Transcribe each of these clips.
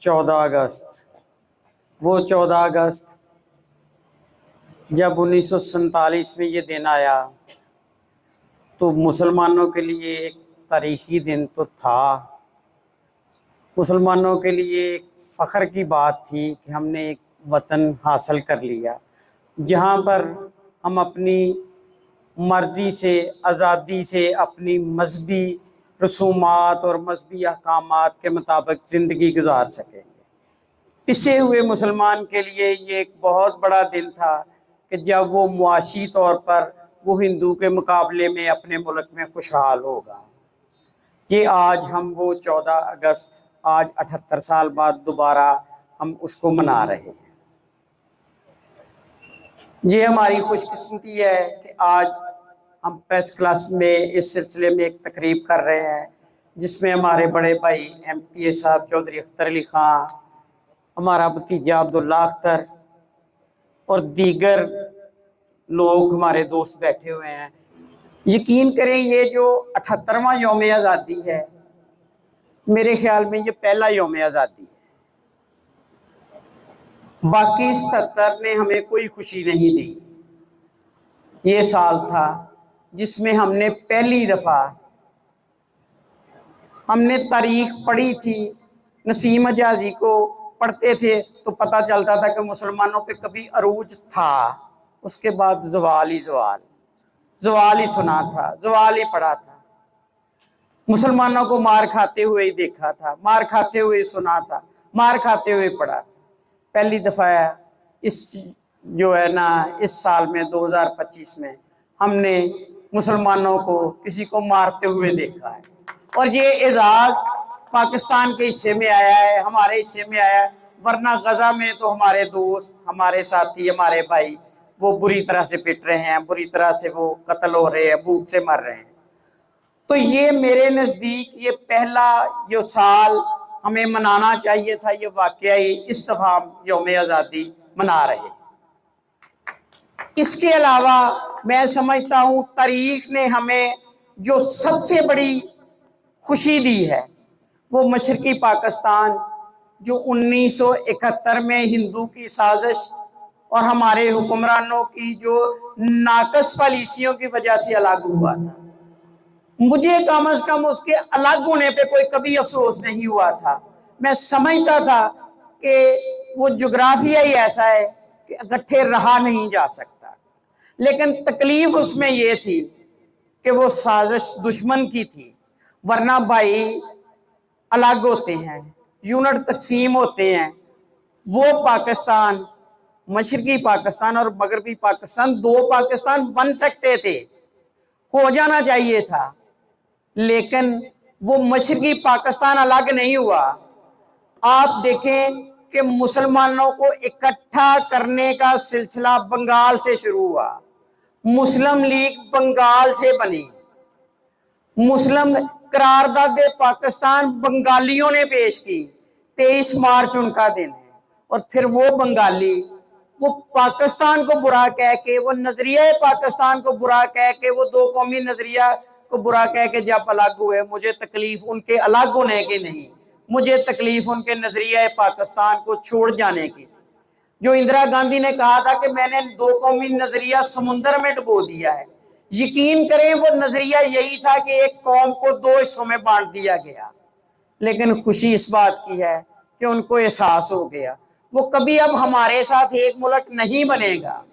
14 अगस्त, वो 14 अगस्त जब 1947 में ये दिन आया तो मुसलमानों के लिए एक तारीखी दिन तो था। मुसलमानों के लिए एक फ़ख्र की बात थी कि हमने एक वतन हासिल कर लिया जहाँ पर हम अपनी मर्ज़ी से, आज़ादी से अपनी मजहबी रसूमात और मजहबी अहकामात के मुताबिक ज़िंदगी गुजार सकेंगे। पिछे हुए मुसलमान के लिए ये एक बहुत बड़ा दिन था कि जब वो मुआशी तौर पर वो हिंदू के मुकाबले में अपने मुल्क में खुशहाल होगा। ये आज हम वो 14 अगस्त, आज 78 साल बाद दोबारा हम उसको मना रहे हैं। ये हमारी खुशकिस्मती है कि आज हम प्रेस क्लास में इस सिलसिले में एक तकरीब कर रहे हैं जिसमें हमारे बड़े भाई MPA साहब चौधरी अख्तर अली ख़ान, हमारा भतीजा अब्दुल्ला अख्तर और दीगर लोग हमारे दोस्त बैठे हुए हैं। यकीन करें ये जो 78वां यौम आज़ादी है, मेरे ख्याल में ये पहला यौम आज़ादी है। बाकी 77 ने हमें कोई खुशी नहीं दी। ये साल था जिसमें हमने पहली दफ़ा हमने तारीख पढ़ी थी। नसीम हजाजी को पढ़ते थे तो पता चलता था कि मुसलमानों पे कभी अरूज था, उसके बाद ज़वाल ही सुना था, ज़वाल ही पढ़ा था। मुसलमानों को मार खाते हुए ही देखा था, मार खाते हुए सुना था, मार खाते हुए पढ़ा था। पहली दफ़ा इस जो है ना इस साल में 2025 में हमने मुसलमानों को किसी को मारते हुए देखा है और ये एजाज़ पाकिस्तान के हिस्से में आया है, हमारे हिस्से में आया है। वरना गजा में तो हमारे दोस्त, हमारे साथी, हमारे भाई वो बुरी तरह से पिट रहे हैं, बुरी तरह से वो कत्ल हो रहे हैं, भूख से मर रहे हैं। तो ये मेरे नज़दीक ये पहला जो साल हमें मनाना चाहिए था, ये वाकया ही इस दफ़ा हम यौम आज़ादी मना रहे। इसके अलावा मैं समझता हूँ तारीख ने हमें जो सबसे बड़ी खुशी दी है वो मशरकी पाकिस्तान जो 1971 में हिंदू की साजिश और हमारे हुक्मरानों की जो नाकस पॉलिसियों की वजह से अलग हुआ था। मुझे कम से कम उसके अलग होने पे कोई कभी अफसोस नहीं हुआ था। मैं समझता था कि वो जोग्राफिया ही ऐसा है कि इकट्ठे रहा नहीं जा सकता, लेकिन तकलीफ उसमें ये थी कि वो साजिश दुश्मन की थी। वरना भाई अलग होते हैं, यूनिट तकसीम होते हैं। वो पाकिस्तान, मशरकी पाकिस्तान और मगरबी पाकिस्तान, दो पाकिस्तान बन सकते थे, हो जाना चाहिए था, लेकिन वो मशरकी पाकिस्तान अलग नहीं हुआ। आप देखें कि मुसलमानों को इकट्ठा करने का सिलसिला बंगाल से शुरू हुआ। मुस्लिम लीग बंगाल से बनी। मुस्लिम करारदाद पाकिस्तान बंगालियों ने पेश की। 23 मार्च उनका दिन है और फिर वो बंगाली वो पाकिस्तान को बुरा कह के, वो नजरिया पाकिस्तान को बुरा कह के, वो दो कौमी नजरिया को बुरा कह के जब अलग हुए, मुझे तकलीफ उनके अलग होने की नहीं, मुझे तकलीफ उनके नजरिया पाकिस्तान को छोड़ जाने की। जो इंदिरा गांधी ने कहा था कि मैंने दो कौमी नजरिया समुद्र में डुबो दिया है, यकीन करें वो नजरिया यही था कि एक कौम को दो हिस्सों में बांट दिया गया। लेकिन खुशी इस बात की है कि उनको एहसास हो गया वो कभी अब हमारे साथ एक मुल्क नहीं बनेगा।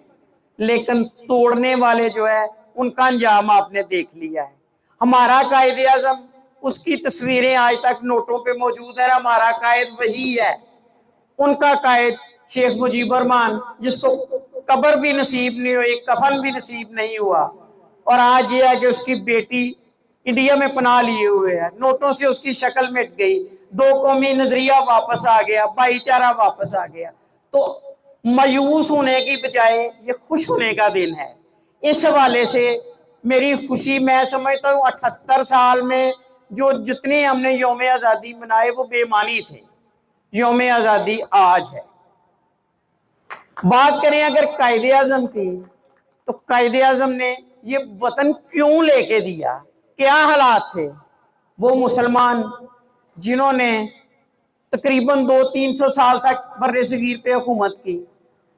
लेकिन तोड़ने वाले जो है उनका अंजाम आपने देख लिया है। हमारा कायदे आज़म, उसकी तस्वीरें आज तक नोटों पे मौजूद है। हमारा कायद वही है, उनका कायद शेख मुजीबुर रहमान, जिसको कब्र भी नसीब नहीं हुई, कफन भी नसीब नहीं हुआ, और आज ये है कि उसकी बेटी इंडिया में पनाह लिए हुए है। नोटों से उसकी शक्ल मिट गई, दो कौमी नजरिया वापस आ गया, भाईचारा वापस आ गया। तो मायूस होने की बजाय ये खुश होने का दिन है। इस हवाले से मेरी खुशी, मैं समझता हूँ 78 साल में जो जितने हमने यौम आज़ादी मनाए वो बेमानी थे। यौम आज़ादी आज है। बात करें अगर कायदे आज़म की, तो कायदे आज़म ने ये वतन क्यों लेके दिया, क्या हालात थे? वो मुसलमान जिन्होंने तकरीबन 200-300 साल तक बर्रे सगीर पे हुकूमत की,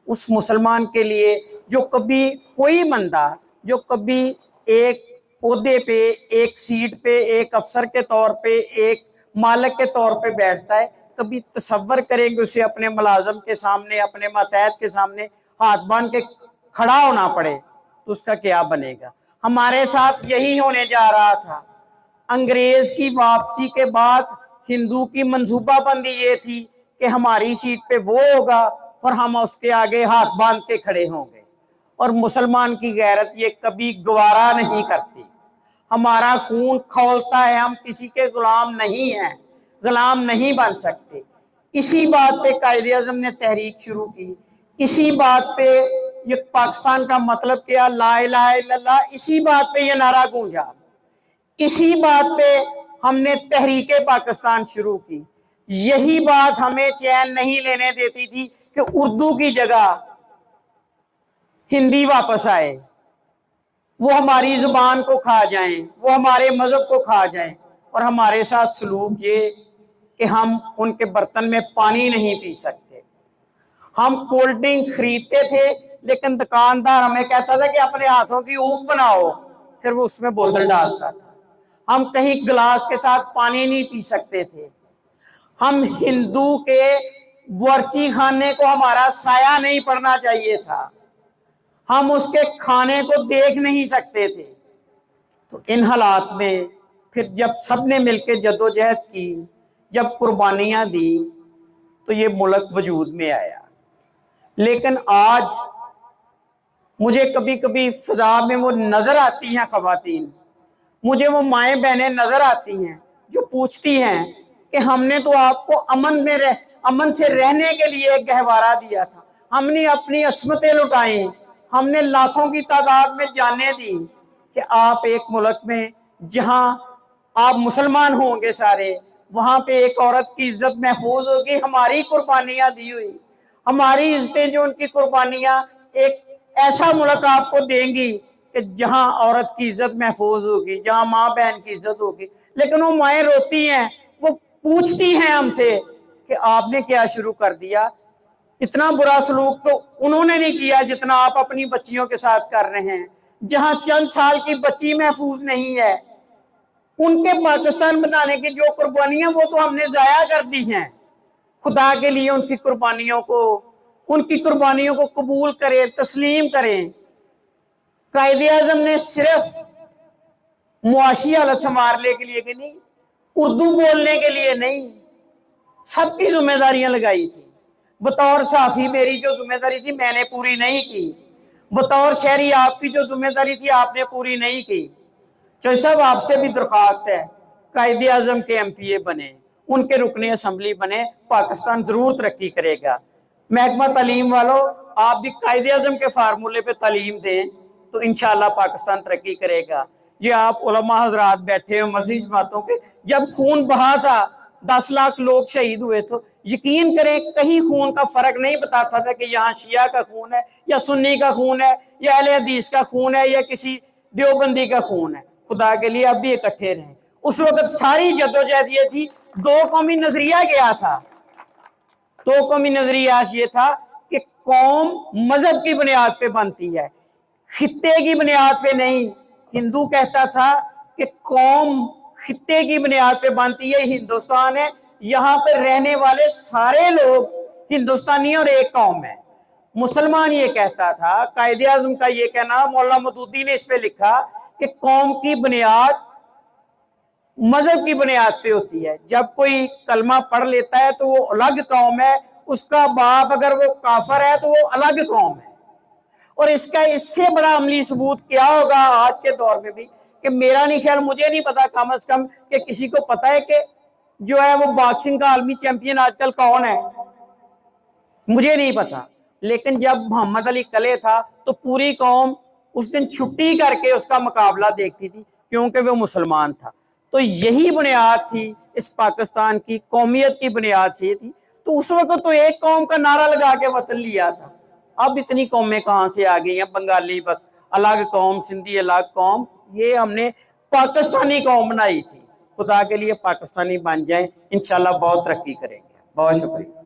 उस मुसलमान के लिए जो कभी कोई बंदा जो कभी एक ओहदे पे, एक सीट पे, एक अफसर के तौर पे, एक मालिक के तौर पे बैठता है, कभी तसव्वुर करेंगे उसे अपने मुलाजम के सामने, अपने मातहत के सामने हाथ बांध के खड़ा होना पड़े तो उसका क्या बनेगा। हमारे साथ यही होने जा रहा था। अंग्रेज की वापसी के बाद हिंदू की मंसूबाबंदी ये थी कि हमारी सीट पे वो होगा और हम उसके आगे हाथ बांध के खड़े होंगे, और मुसलमान की गैरत ये कभी गवारा नहीं करती। हमारा खून खौलता है, हम किसी के गुलाम नहीं हैं, गुलाम नहीं बन सकते। इसी बात पे कायदे आज़म ने तहरीक शुरू की, इसी बात पे ये पाकिस्तान का मतलब क्या, ला इलाहा इल्लल्लाह, इसी बात पे ये नारा गूंजा, इसी बात पे हमने तहरीके पाकिस्तान शुरू की। यही बात हमें चैन नहीं लेने देती थी कि उर्दू की जगह हिंदी वापस आए, वो हमारी जुबान को खा जाएं, वो हमारे मजहब को खा जाएं, और हमारे साथ सलूक ये कि हम उनके बर्तन में पानी नहीं पी सकते। हम कोल्ड ड्रिंक खरीदते थे लेकिन दुकानदार हमें कहता था कि अपने हाथों की ऊख बनाओ, फिर वो उसमें बोतल डालता था। हम कहीं गिलास के साथ पानी नहीं पी सकते थे। हम हिंदू के वर्ची खाने को हमारा साया नहीं पड़ना चाहिए था, हम उसके खाने को देख नहीं सकते थे। तो इन हालात में फिर जब सबने मिलकर जद्दोजहद की, जब कुर्बानियां दी, तो ये मुल्क वजूद में आया। लेकिन आज मुझे कभी कभी फिजा में वो नजर आती हैं खवातीन, मुझे वो माएँ बहनें नजर आती हैं जो पूछती हैं कि हमने तो आपको अमन से रहने के लिए एक गहवारा दिया था, हमने अपनी अस्मतें लुटाई, हमने लाखों की तादाद में जाने दी कि आप एक मुल्क में जहां आप मुसलमान होंगे सारे, वहां पे एक औरत की इज्जत महफूज होगी। हमारी कुर्बानियां दी हुई, हमारी इज्जतें जो उनकी कुर्बानियां एक ऐसा मुल्क आपको देंगी कि जहां औरत की इज्जत महफूज होगी, जहां माँ बहन की इज्जत होगी। लेकिन वो माएँ रोती हैं, वो पूछती हैं हमसे कि आपने क्या शुरू कर दिया। इतना बुरा सलूक तो उन्होंने नहीं किया जितना आप अपनी बच्चियों के साथ कर रहे हैं। जहां चंद साल की बच्ची महफूज नहीं है, उनके पाकिस्तान बनाने की जो कुर्बानियां वो तो हमने जाया कर दी हैं। खुदा के लिए उनकी कुर्बानियों को कबूल करें, तस्लीम करें। कायदे आज़म ने सिर्फ मुआशी हालत संवारने के लिए कि नहीं, उर्दू बोलने के लिए नहीं, सबकी जिम्मेदारियां लगाई थी। बतौर साफी मेरी जो जिम्मेदारी थी मैंने पूरी नहीं की, बतौर शहरी आपकी जो जिम्मेदारी थी आपने पूरी नहीं की। चौधरी साहब, आपसे भी दरख्वास्त है, कायदे आज़म के MPA बने, उनके रुकने असम्बली बने, पाकिस्तान जरूर तरक्की करेगा। महकमा तालीम वालों, आप भी कायदे आज़म के फार्मूले पे तालीम दें तो इंशाअल्लाह पाकिस्तान तरक्की करेगा। ये आप उलमा हजरात बैठे हो मस्जिद जमातों के, जब खून बहा था 10 लाख लोग शहीद हुए, तो यकीन करें कहीं खून का फर्क नहीं बताता था कि यहाँ शिया का खून है या सुन्नी का खून है या अहले हदीस का खून है या किसी देवबंदी का खून है। खुदा के लिए अब भी इकट्ठे रहें। उस वक्त सारी जद्दोजहद ये थी, दो कौमी नजरिया गया था। दो कौमी नजरिया ये था कि कौम मजहब की बुनियाद पे बनती है, खित्ते की बुनियाद पे नहीं। हिंदू कहता था कि कौम खित्ते की बुनियाद पे बनती है, हिंदुस्तान है, यहाँ पर रहने वाले सारे लोग हिंदुस्तानी और एक कौम है। मुसलमान ये कहता था, कायदे आज़म का ये कहना, मौलाना मदूदी ने इस पे लिखा कि कौम की बुनियाद मजहब की बुनियाद पे होती है। जब कोई कलमा पढ़ लेता है तो वो अलग कौम है, उसका बाप अगर वो काफर है तो वो अलग कौम है। और इसका इससे बड़ा अमली सबूत क्या होगा आज के दौर में भी, कि मेरा नहीं ख्याल, मुझे नहीं पता कम अज कम कि किसी को पता है कि जो है वो बॉक्सिंग का आलमी चैंपियन आजकल कौन है, मुझे नहीं पता। लेकिन जब मोहम्मद अली कले था तो पूरी कौम उस दिन छुट्टी करके उसका मुकाबला देखती थी क्योंकि वो मुसलमान था। तो यही बुनियाद थी इस पाकिस्तान की, कौमियत की बुनियाद ये थी। तो उस वक्त तो एक कौम का नारा लगा के वतन लिया था। अब इतनी कौमें कहाँ से आ गई हैं, बंगाली बस अलग कौम, सिंधी अलग कौम, ये हमने पाकिस्तानी कौम बनाई थी। खुदा के लिए पाकिस्तानी बन जाए, इंशाल्लाह बहुत तरक्की करेंगे। بہت شکریہ.